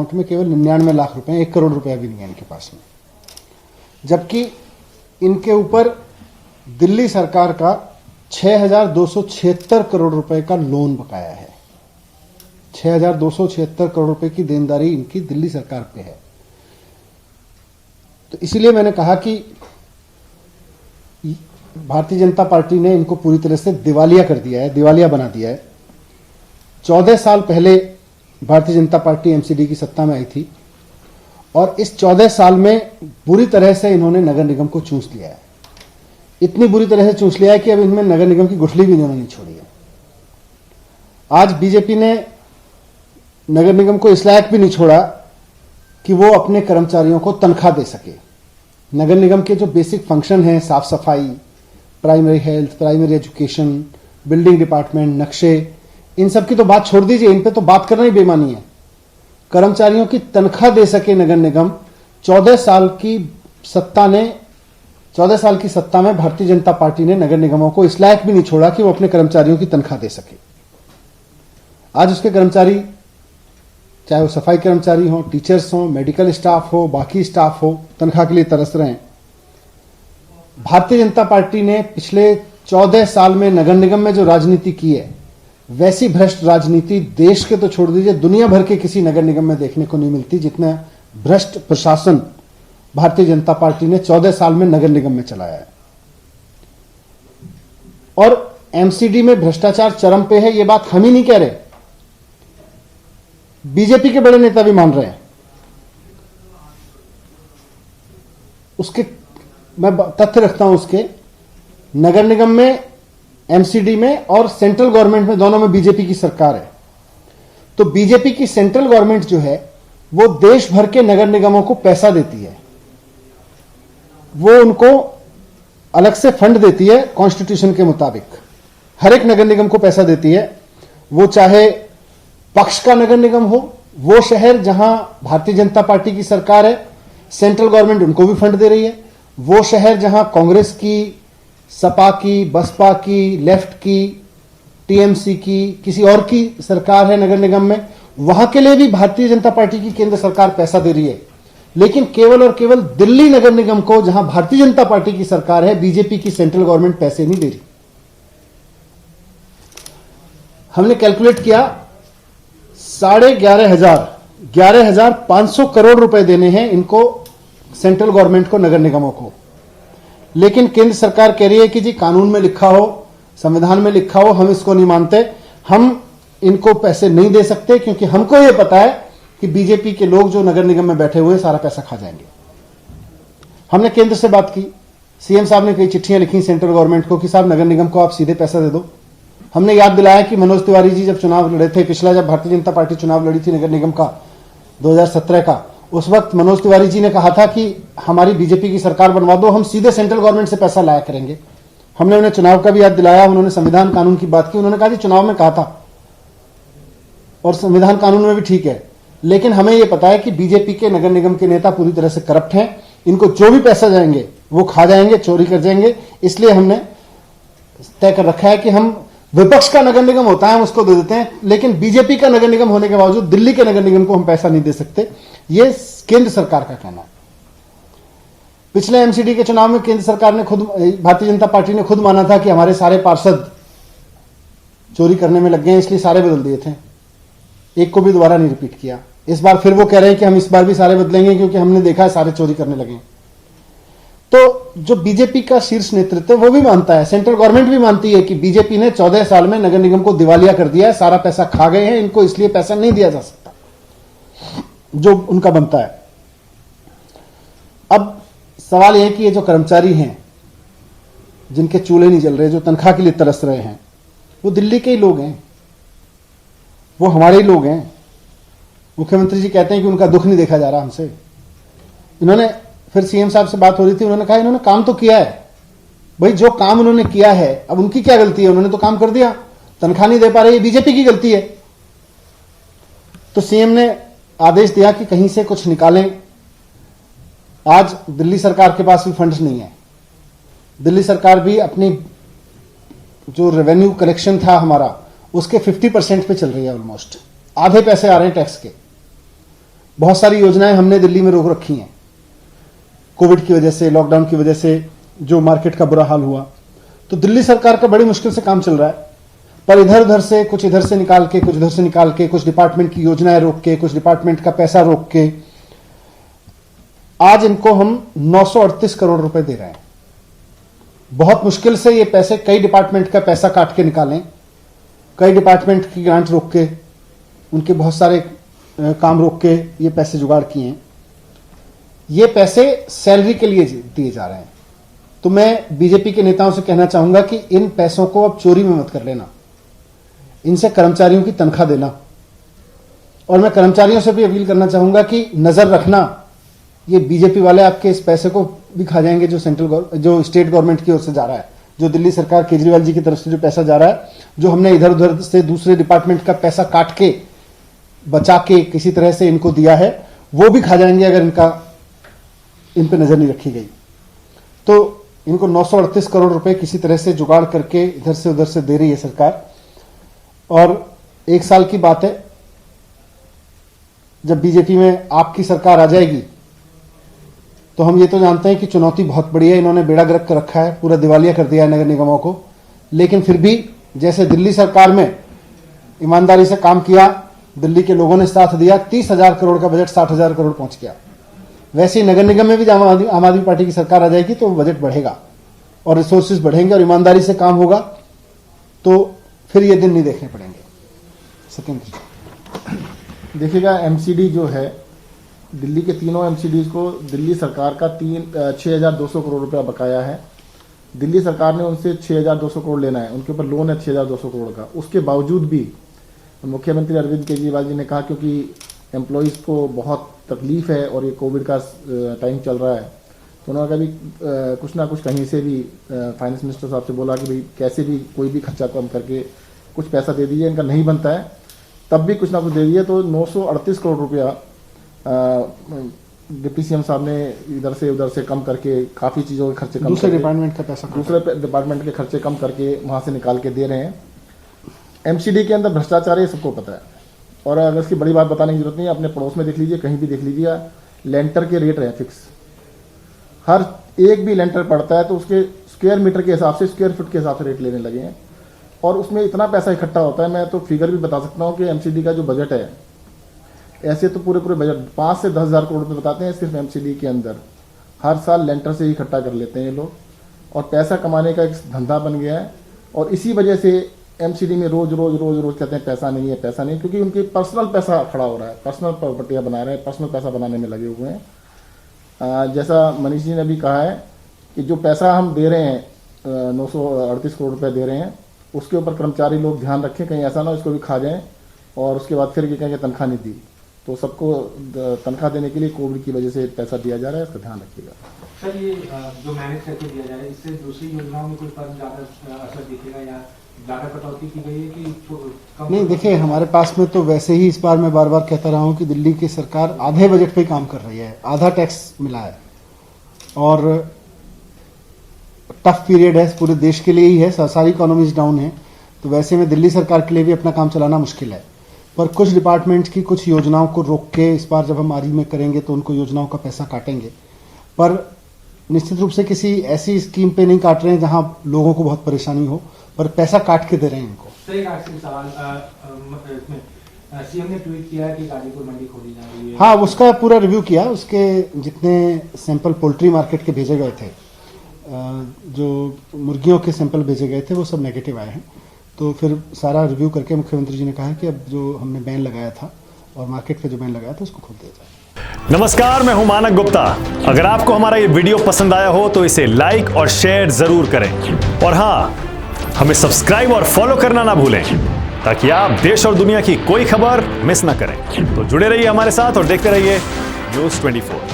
Account में केवल 99 लाख रुपए, 1 करोड़ रुपया भी नहीं है इनके पास में। जबकि इनके ऊपर दिल्ली सरकार का 6,276 करोड़ रुपए का लोन बकाया है। 6,276 करोड़ रुपए की देनदारी इनकी दिल्ली सरकार पे है। तो इसीलिए मैंने कहा कि भारतीय जनता पार्टी ने इनको पूरी तरह से दिवालिया कर दिया है, दिवालिया बना दिया है। 14 साल पहले भारतीय जनता पार्टी एमसीडी की सत्ता में आई थी और इस 14 साल में बुरी तरह से इन्होंने नगर निगम को चूस लिया है। इतनी बुरी तरह से चूस लिया है कि अब इनमें नगर निगम की गुठली भी इन्होंने नहीं छोड़ी है। आज बीजेपी ने नगर निगम को इस लायक भी नहीं छोड़ा कि वो अपने कर्मचारियों को तनख्वाह दे सके। नगर निगम के जो बेसिक फंक्शन हैं, साफ सफाई, primary health, primary education, building department, नक्शे, इन सब की तो बात छोड़ दीजिए, इन पे तो बात करना ही बेईमानी है। कर्मचारियों की तनख्वाह दे सके नगर निगम, 14 साल की सत्ता में भारतीय जनता पार्टी ने नगर निगमों को इस लायक भी नहीं छोड़ा कि वो अपने कर्मचारियों की तनख्वाह दे सके। आज उसके कर्मचारी, चाहे वो सफाई कर्मचारी हो, टीचर्स हो, मेडिकल स्टाफ हो, बाकी स्टाफ हो, तनख्वाह के लिए तरस रहे हैं। भारतीय जनता पार्टी ने पिछले 14 साल में नगर निगम में जो राजनीति की है, वैसी भ्रष्ट राजनीति देश के तो छोड़ दीजिए, दुनिया भर के किसी नगर निगम में देखने को नहीं मिलती जितना भ्रष्ट प्रशासन भारतीय जनता पार्टी ने 14 साल में नगर निगम में चलाया है। और एमसीडी में भ्रष्टाचार चरम पे है, ये बात हम ही नहीं कह रहे, बीजेपी के बड़े नेता भी मान रहे हैं। उसके मैं तथ्य रखता हूं, उसके नगर निगम में, एमसीडी में और सेंट्रल गवर्नमेंट में, दोनों में बीजेपी की सरकार है। तो बीजेपी की सेंट्रल गवर्नमेंट जो है वो देश भर के नगर निगमों को पैसा देती है, वो उनको अलग से फंड देती है कॉन्स्टिट्यूशन के मुताबिक। हर एक नगर निगम को पैसा देती है, वो चाहे पक्ष का नगर निगम हो, वो शहर जहां भारतीय जनता पार्टी की सरकार है, सेंट्रल गवर्नमेंट उनको भी फंड दे रही है। वो शहर जहां कांग्रेस की, सपा की, बसपा की, लेफ्ट की, टीएमसी की, किसी और की सरकार है नगर निगम में, वहां के लिए भी भारतीय जनता पार्टी की केंद्र सरकार पैसा दे रही है। लेकिन केवल और केवल दिल्ली नगर निगम को, जहां भारतीय जनता पार्टी की सरकार है, बीजेपी की सेंट्रल गवर्नमेंट पैसे नहीं दे रही। हमने कैलकुलेट किया, 11,500 करोड़ रुपए देने हैं इनको, सेंट्रल गवर्नमेंट को, नगर निगमों को। लेकिन केंद्र सरकार कह रही है कि जी कानून में लिखा हो, संविधान में लिखा हो, हम इसको नहीं मानते, हम इनको पैसे नहीं दे सकते, क्योंकि हमको यह पता है कि बीजेपी के लोग जो नगर निगम में बैठे हुए सारा पैसा खा जाएंगे। हमने केंद्र से बात की, सीएम साहब ने कई चिट्ठियां लिखी सेंट्रल गवर्नमेंट को कि साहब नगर निगम को आप सीधे पैसा दे दो। हमने याद दिलाया कि मनोज तिवारी जी जब चुनाव लड़े थे, पिछला जब भारतीय जनता पार्टी चुनाव लड़ी थी नगर निगम का 2017 का, उस वक्त मनोज तिवारी जी ने कहा था कि हमारी बीजेपी की सरकार बनवा दो, हम सीधे सेंट्रल गवर्नमेंट से पैसा लाया करेंगे। हमने उन्हें चुनाव का भी याद दिलाया, उन्होंने संविधान कानून की बात की, उन्होंने कहा कि चुनाव में कहा था और संविधान कानून में भी ठीक है, लेकिन हमें यह पता है कि बीजेपी के नगर निगम के नेता पूरी तरह से करप्ट हैं, इनको जो भी पैसा जाएंगे वो खा जाएंगे, चोरी कर जाएंगे। इसलिए हमने तय कर रखा है कि हम विपक्ष का नगर निगम होता है हम उसको दे देते हैं, लेकिन बीजेपी का नगर निगम होने के बावजूद दिल्ली के नगर निगम को हम पैसा नहीं दे सकते। ये केंद्र सरकार का कहना है। पिछले एमसीडी के चुनाव में केंद्र सरकार ने खुद, भारतीय जनता पार्टी ने खुद माना था कि हमारे सारे पार्षद चोरी करने में लग गए हैं, इसलिए सारे बदल दिए थे, एक को भी दोबारा नहीं रिपीट किया। इस बार फिर वो कह रहे हैं कि हम इस बार भी सारे बदलेंगे क्योंकि हमने देखा है सारे चोरी करने लगे। तो जो बीजेपी का शीर्ष नेतृत्व वो भी मानता है, सेंट्रल गवर्नमेंट भी मानती है कि बीजेपी ने 14 साल में नगर निगम को दिवालिया कर दिया है, सारा पैसा खा गए हैं, इनको इसलिए पैसा नहीं दिया जा सकता जो उनका बनता है। अब सवाल यह है कि ये जो कर्मचारी हैं जिनके चूल्हे नहीं जल रहे, जो तनख्वाह के लिए तरस रहे हैं, वो दिल्ली के ही लोग हैं, वो हमारे ही लोग हैं। मुख्यमंत्री जी कहते हैं कि उनका दुख नहीं देखा जा रहा हमसे। इन्होंने फिर सीएम साहब से बात हो रही थी, उन्होंने कहा इन्होंने काम तो किया है भाई, जो काम उन्होंने किया है, अब उनकी क्या गलती है, उन्होंने तो काम कर दिया, तनख्वाह नहीं दे पा रहे, ये बीजेपी की गलती है। तो सीएम ने आदेश दिया कि कहीं से कुछ निकालें। आज दिल्ली सरकार के पास भी फंड्स नहीं है, दिल्ली सरकार भी अपनी जो रेवेन्यू कलेक्शन था हमारा, उसके 50% पे चल रही है, ऑलमोस्ट आधे पैसे आ रहे हैं टैक्स के। बहुत सारी योजनाएं हमने दिल्ली में रोक रखी हैं कोविड की वजह से, लॉकडाउन की वजह से जो मार्केट का बुरा हाल हुआ। तो दिल्ली सरकार का बड़ी मुश्किल से काम चल रहा है, पर इधर उधर से कुछ इधर से निकाल के, कुछ इधर से निकाल के, कुछ डिपार्टमेंट की योजनाएं रोक के, कुछ डिपार्टमेंट का पैसा रोक के आज इनको हम 938 करोड़ रुपए दे रहे हैं। बहुत मुश्किल से ये पैसे, कई डिपार्टमेंट का पैसा काट के निकालें, कई डिपार्टमेंट की ग्रांट रोक के, उनके बहुत सारे काम रोक के ये पैसे जुगाड़ किए हैं। ये पैसे सैलरी के लिए दिए जा रहे हैं। तो मैं बीजेपी के नेताओं से कहना चाहूंगा कि इन पैसों को अब चोरी में मत कर लेना, इनसे कर्मचारियों की तनख्वाह देना। और मैं कर्मचारियों से भी अपील करना चाहूंगा कि नजर रखना, ये बीजेपी वाले आपके इस पैसे को भी खा जाएंगे जो जो स्टेट गवर्नमेंट की ओर से जा रहा है, जो दिल्ली सरकार केजरीवाल जी की तरफ से जो पैसा जा रहा है, जो हमने इधर उधर से दूसरे डिपार्टमेंट का पैसा काट के बचा के किसी तरह से इनको दिया है, वो भी खा जाएंगे अगर इन पे नजर नहीं रखी गई। तो इनको 938 करोड़ रुपए किसी तरह से जुगाड़ करके इधर से उधर से दे रही है सरकार। और 1 साल की बात है, जब बीजेपी में आपकी सरकार आ जाएगी तो हम ये तो जानते हैं कि चुनौती बहुत बड़ी है। इन्होंने बेड़ा गर्क कर रखा है, पूरा दिवालिया कर दिया है नगर निगमों को। लेकिन फिर भी जैसे दिल्ली सरकार में ईमानदारी से काम किया, दिल्ली के लोगों ने साथ दिया, 30,000 करोड़ का बजट 60,000 करोड़ पहुंच गया। वैसे ही नगर निगम में भी जब आम आदमी पार्टी की सरकार आ जाएगी तो बजट बढ़ेगा और रिसोर्सेज बढ़ेंगे और ईमानदारी से काम होगा, तो फिर ये दिन नहीं देखने पड़ेंगे। सत्येंद्र, देखिएगा, एमसीडी जो है, दिल्ली के तीनों एमसीडीज को दिल्ली सरकार का 6,200 करोड़ रुपया बकाया है। दिल्ली सरकार ने उनसे 6,200 करोड़ लेना है, उनके ऊपर लोन है 6,200 करोड़ का। उसके बावजूद भी मुख्यमंत्री अरविंद केजरीवाल जी ने कहा, क्योंकि एम्प्लॉयज़ को बहुत तकलीफ है और ये कोविड का टाइम चल रहा है, तो उन्होंने कभी कुछ ना कुछ कहीं से भी फाइनेंस मिनिस्टर साहब से बोला कि भाई कैसे भी कोई भी खर्चा कम करके कुछ पैसा दे दीजिए, इनका नहीं बनता है, तब भी कुछ ना कुछ दे दिए। तो 938 करोड़ रुपया डिप्टी सीएम साहब ने इधर से उधर से कम करके काफ़ी चीज़ों के खर्चे कम, दूसरे डिपार्टमेंट का पैसा, दूसरे डिपार्टमेंट के खर्चे कम करके वहाँ से निकाल के दे रहे हैं। एमसीडी के अंदर भ्रष्टाचार है, सबको पता है। और अगर इसकी बड़ी बात बताने की जरूरत नहीं है, अपने पड़ोस में देख लीजिए, कहीं भी देख लीजिए, लेंटर के रेट रहे फिक्स। हर एक भी लेंटर पड़ता है तो उसके स्क्वायर मीटर के हिसाब से, स्क्वायर फुट के हिसाब से रेट लेने लगे हैं। और उसमें इतना पैसा इकट्ठा होता है, मैं तो फिगर भी बता सकता हूँ कि एमसीडी का जो बजट है, ऐसे तो पूरे बजट 5 से 10,000 करोड़ रुपये बताते हैं सिर्फ एमसीडी के अंदर। हर साल लेंटर से ही इकट्ठा कर लेते हैं ये लोग, और पैसा कमाने का एक धंधा बन गया है। और इसी वजह से एमसीडी में रोज कहते हैं पैसा नहीं है, पैसा नहीं, क्योंकि उनके पर्सनल पैसा खड़ा हो रहा है, पर्सनल प्रॉपर्टियाँ बना रहे हैं, पर्सनल पैसा बनाने में लगे हुए हैं। जैसा मनीष जी ने भी कहा है कि जो पैसा हम दे रहे हैं, 938 करोड़ रुपये दे रहे हैं, उसके ऊपर कर्मचारी लोग ध्यान रखें, कहीं ऐसा ना हो इसको भी खा जाएं और उसके बाद फिर ये कहेंगे तनख्वाह नहीं दी। तो सबको तनख्वाह देने के लिए कोविड की वजह से पैसा दिया जा रहा है, इसका ध्यान रखिएगा। सर, ये जो मैनेज करके दिया जा रहा है, इससे दूसरी योजनाओं में कोई फर्क ज़्यादा असर दिखेगा या ज़्यादा कटौती की गई है कि कम? नहीं, देखिए, हमारे पास में तो वैसे ही इस बार मैं बार बार कहता रहा हूँ कि दिल्ली की सरकार आधे बजट पे काम कर रही है, आधा टैक्स मिला है और टफ पीरियड है, पूरे देश के लिए ही है, सारी इकोनॉमीज डाउन है। तो वैसे में दिल्ली सरकार के लिए भी अपना काम चलाना मुश्किल है। पर कुछ डिपार्टमेंट्स की कुछ योजनाओं को रोक के इस बार जब हम आरई में करेंगे तो उनको योजनाओं का पैसा काटेंगे, पर निश्चित रूप से किसी ऐसी स्कीम पे नहीं काट रहे हैं जहां लोगों को बहुत परेशानी हो, पर पैसा काट के दे रहे हैं इनको। सर, एक आखिरी सवाल, सीएम ने ट्वीट किया है कि गाजीपुर मंडी खोली जा रही है। हाँ, उसका पूरा रिव्यू किया। उसके जितने सैंपल पोल्ट्री मार्केट के भेजे गए थे, जो मुर्गियों के सैंपल भेजे गए थे, वो सब नेगेटिव आए हैं। तो फिर सारा रिव्यू करके मुख्यमंत्री जी ने कहा कि अब जो हमने बैन लगाया था और मार्केट पे जो बैन लगाया था उसको खोल दिया जाए। नमस्कार, मैं हूं मानक गुप्ता। अगर आपको हमारा ये वीडियो पसंद आया हो तो इसे लाइक और शेयर जरूर करें, और हाँ, हमें सब्सक्राइब और फॉलो करना ना भूलें ताकि आप देश और दुनिया की कोई खबर मिस ना करें। तो जुड़े रहिए हमारे साथ और देखते रहिए न्यूज़ 24।